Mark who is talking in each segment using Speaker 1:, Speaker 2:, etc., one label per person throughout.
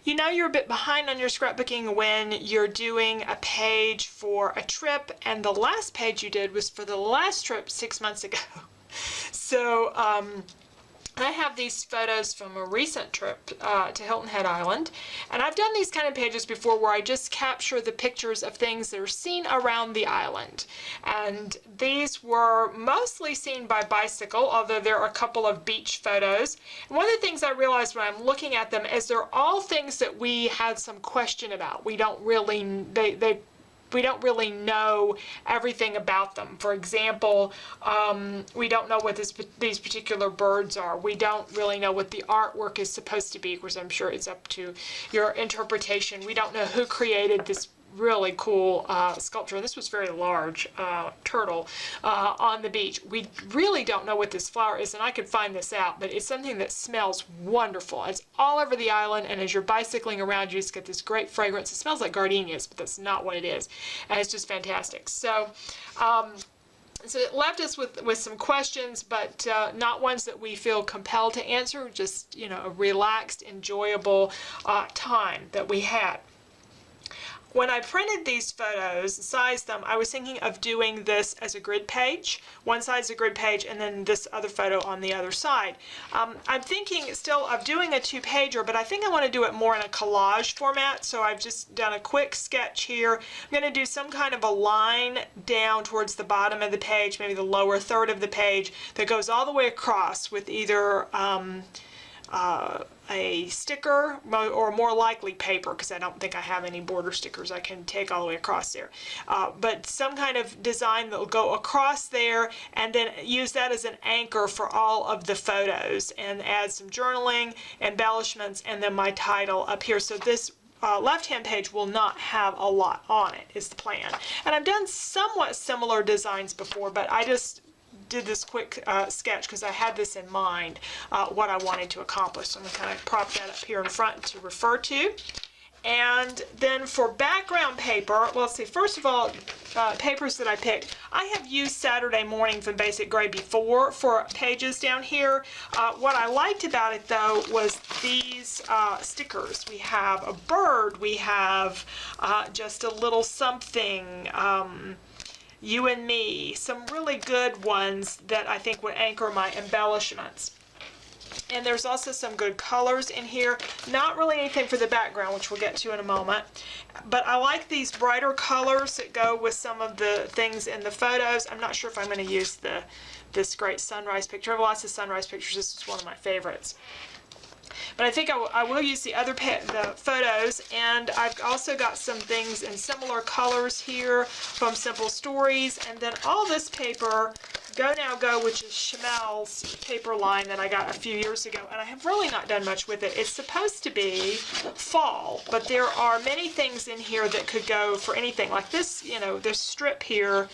Speaker 1: You know you're a bit behind on your scrapbooking when you're doing a page for a trip, and the last page you did was for the last trip 6 months ago. So I have these photos from a recent trip to Hilton Head Island, and I've done these kind of pages before where I just capture the pictures of things that are seen around the island. And these were mostly seen by bicycle, although there are a couple of beach photos. And one of the things I realized when I'm looking at them is they're all things that we had some question about. We don't really, we don't really know everything about them. For example, we don't know what these particular birds are. We don't really know what the artwork is supposed to be, because I'm sure it's up to your interpretation. We don't know who created this really cool sculpture. This was very large turtle on the beach. We really don't know what this flower is, and I could find this out, but it's something that smells wonderful. It's all over the island, and as you're bicycling around, you just get this great fragrance. It smells like gardenias, but that's not what it is, and it's just fantastic. So so it left us with some questions, but not ones that we feel compelled to answer, just, you know, a relaxed, enjoyable time that we had. When I printed these photos, sized them, I was thinking of doing this as a grid page. One side is a grid page, and then this other photo on the other side. I'm thinking still of doing a two-pager, but I think I want to do it more in a collage format, so I've just done a quick sketch here. I'm going to do some kind of a line down towards the bottom of the page, maybe the lower third of the page, that goes all the way across with either a sticker, or more likely paper, because I don't think I have any border stickers I can take all the way across there. But some kind of design that will go across there, and then use that as an anchor for all of the photos, and add some journaling, embellishments, and then my title up here. So this left-hand page will not have a lot on it, is the plan. And I've done somewhat similar designs before, but I just did this quick sketch because I had this in mind, what I wanted to accomplish. So I'm going to kind of prop that up here in front to refer to. And then for background paper, well, let's see, first of all, papers that I picked. I have used Saturday Morning from Basic Gray before for pages down here. What I liked about it, though, was these stickers. We have a bird, we have just a little something, you and me, some really good ones that I think would anchor my embellishments. And there's also some good colors in here. Not really anything for the background, which we'll get to in a moment. But I like these brighter colors that go with some of the things in the photos. I'm not sure if I'm going to use this great sunrise picture. I have lots of sunrise pictures. This is one of my favorites. But I think I will use the other the photos, and I've also got some things in similar colors here from Simple Stories, and then all this paper, Go Now Go, which is Chamel's paper line that I got a few years ago, and I have really not done much with it. It's supposed to be fall, but there are many things in here that could go for anything. Like this, you know, this strip here,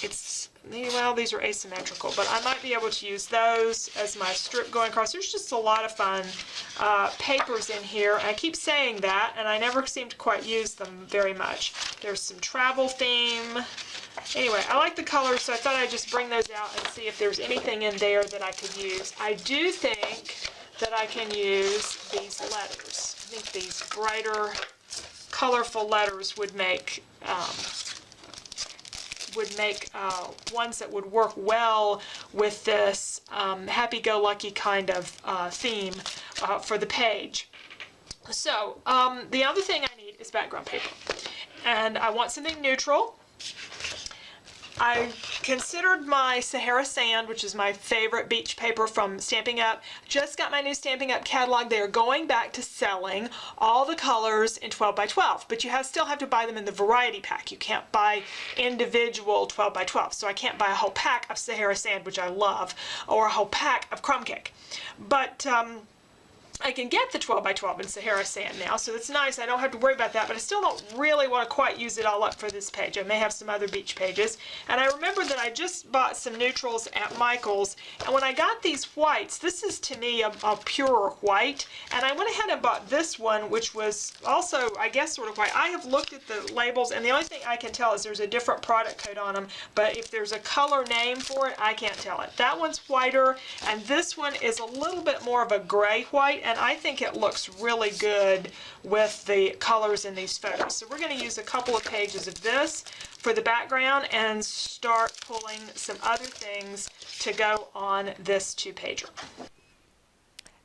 Speaker 1: it's, well, these are asymmetrical, but I might be able to use those as my strip going across. There's just a lot of fun papers in here. I keep saying that, and I never seem to quite use them very much. There's some travel theme. Anyway, I like the colors, so I thought I'd just bring those out and see if there's anything in there that I could use. I do think that I can use these letters. I think these brighter, colorful letters would make ones that would work well with this happy-go-lucky kind of theme for the page. So the other thing I need is background paper, and I want something neutral. I considered my Sahara Sand, which is my favorite beach paper from Stampin' Up. Just got my new Stampin' Up catalog. They are going back to selling all the colors in 12 by 12, but you still have to buy them in the variety pack. You can't buy individual 12 by 12, so I can't buy a whole pack of Sahara Sand, which I love, or a whole pack of Crumb Cake. But I can get the 12 by 12 in Sahara Sand now, so it's nice. I don't have to worry about that, but I still don't really want to quite use it all up for this page. I may have some other beach pages. And I remember that I just bought some neutrals at Michael's, and when I got these whites, this is to me a pure white, and I went ahead and bought this one, which was also, I guess, sort of white. I have looked at the labels, and the only thing I can tell is there's a different product code on them, but if there's a color name for it, I can't tell it. That one's whiter, and this one is a little bit more of a gray white. and I think it looks really good with the colors in these photos. So we're going to use a couple of pages of this for the background and start pulling some other things to go on this 2-pager.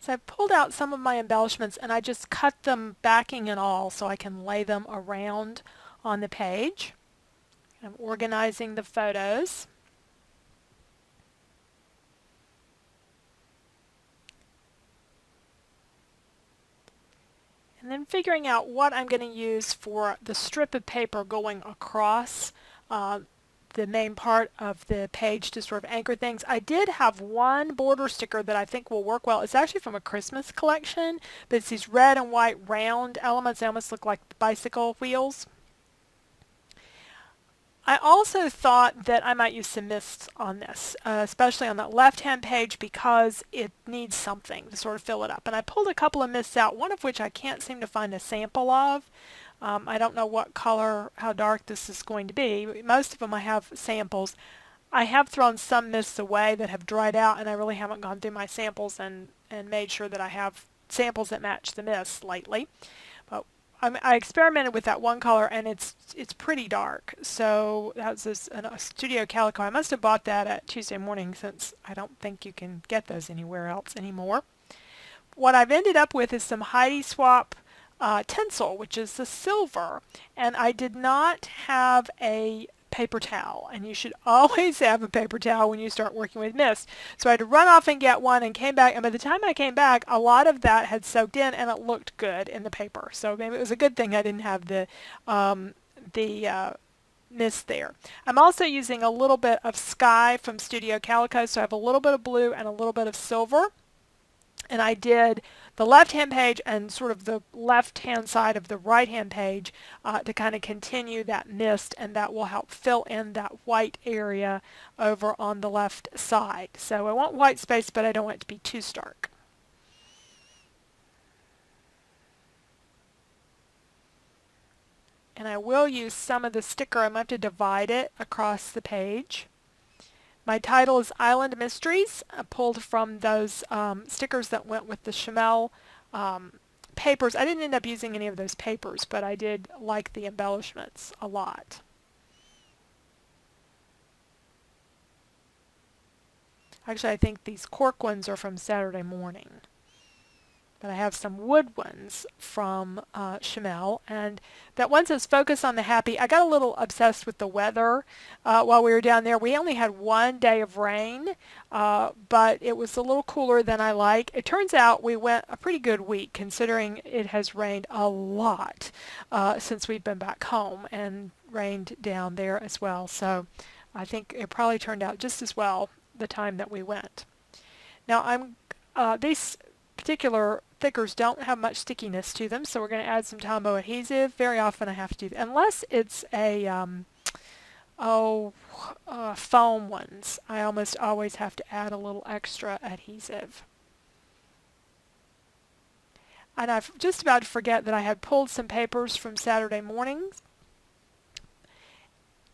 Speaker 2: So I've pulled out some of my embellishments and I just cut them backing and all so I can lay them around on the page. I'm organizing the photos. And then figuring out what I'm going to use for the strip of paper going across the main part of the page to sort of anchor things. I did have one border sticker that I think will work well. It's actually from a Christmas collection, but it's these red and white round elements. They almost look like bicycle wheels. I also thought that I might use some mists on this, especially on that left-hand page because it needs something to sort of fill it up. And I pulled a couple of mists out, one of which I can't seem to find a sample of. I don't know what color, how dark this is going to be. Most of them I have samples. I have thrown some mists away that have dried out, and I really haven't gone through my samples and made sure that I have samples that match the mists lately. But I experimented with that one color, and it's pretty dark. So that's a Studio Calico. I must have bought that at Tuesday Morning since I don't think you can get those anywhere else anymore. What I've ended up with is some Heidi Swap tinsel, which is the silver, and I did not have a paper towel, and you should always have a paper towel when you start working with mist. So I had to run off and get one and came back, and by the time I came back a lot of that had soaked in and it looked good in the paper. So maybe it was a good thing I didn't have the mist there. I'm also using a little bit of Sky from Studio Calico, so I have a little bit of blue and a little bit of silver. And I did the left-hand page and sort of the left-hand side of the right-hand page to kind of continue that mist, and that will help fill in that white area over on the left side. So I want white space, but I don't want it to be too stark. And I will use some of the sticker. I'm going to have to divide it across the page. My title is Island Mysteries, pulled from those stickers that went with the Chamel papers. I didn't end up using any of those papers, but I did like the embellishments a lot. Actually, I think these cork ones are from Saturday Morning. But I have some wood ones from Chamel, and that one says focus on the happy. I got a little obsessed with the weather while we were down there. We only had one day of rain, but it was a little cooler than I like. It turns out we went a pretty good week considering it has rained a lot since we've been back home, and rained down there as well. So I think it probably turned out just as well the time that we went. Now these particular thickers don't have much stickiness to them, so we're going to add some Tombow adhesive. Very often I have to do, unless it's a foam ones, I almost always have to add a little extra adhesive. And I've just about to forget that I had pulled some papers from Saturday Morning's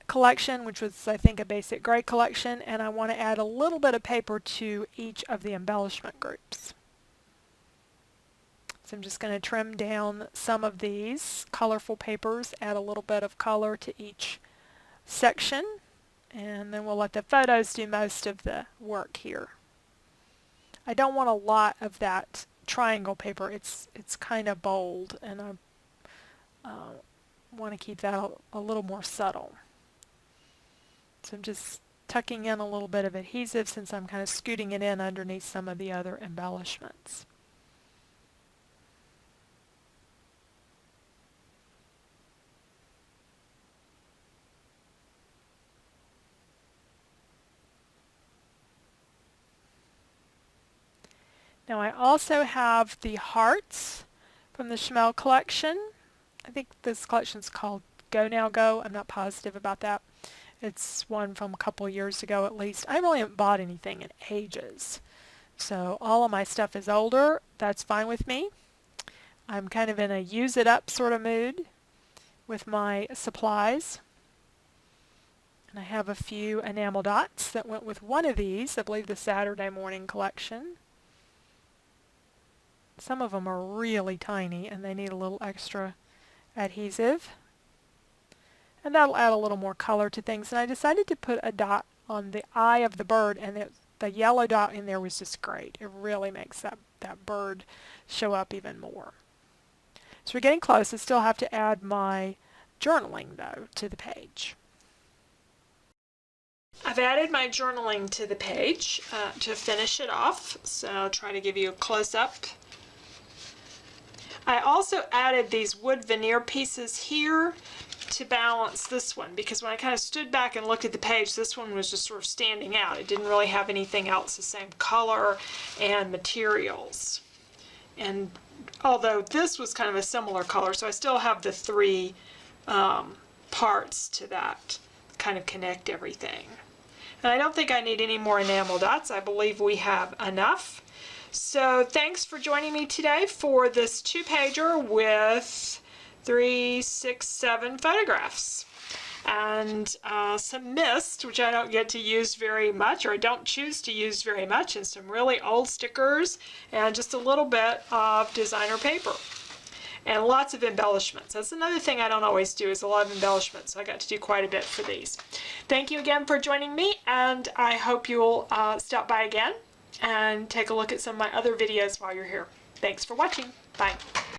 Speaker 2: collection, which was I think a basic gray collection, and I want to add a little bit of paper to each of the embellishment groups. So I'm just going to trim down some of these colorful papers, add a little bit of color to each section, and then we'll let the photos do most of the work here. I don't want a lot of that triangle paper. It's kind of bold, and I want to keep that a little more subtle. So I'm just tucking in a little bit of adhesive since I'm kind of scooting it in underneath some of the other embellishments. Now I also have the hearts from the Chamel collection. I think this collection is called Go Now Go. I'm not positive about that. It's one from a couple years ago at least. I really haven't bought anything in ages. So all of my stuff is older. That's fine with me. I'm kind of in a use it up sort of mood with my supplies. And I have a few enamel dots that went with one of these, I believe the Saturday Morning collection. Some of them are really tiny and they need a little extra adhesive. And that'll add a little more color to things. And I decided to put a dot on the eye of the bird, and the yellow dot in there was just great. It really makes that bird show up even more. So we're getting close. I still have to add my journaling, though, to the page.
Speaker 1: I've added my journaling to the page to finish it off, so I'll try to give you a close-up. I also added these wood veneer pieces here to balance this one, because when I kind of stood back and looked at the page, this one was just sort of standing out. It didn't really have anything else the same color and materials. And although this was kind of a similar color, so I still have the three parts to that kind of connect everything. And I don't think I need any more enamel dots. I believe we have enough. So thanks for joining me today for this 2-pager with 3, 6, 7 photographs. And some mist, which I don't get to use very much, or I don't choose to use very much, and some really old stickers, and just a little bit of designer paper. And lots of embellishments. That's another thing I don't always do, is a lot of embellishments. So I got to do quite a bit for these. Thank you again for joining me, and I hope you'll stop by again and take a look at some of my other videos while you're here. Thanks for watching. Bye.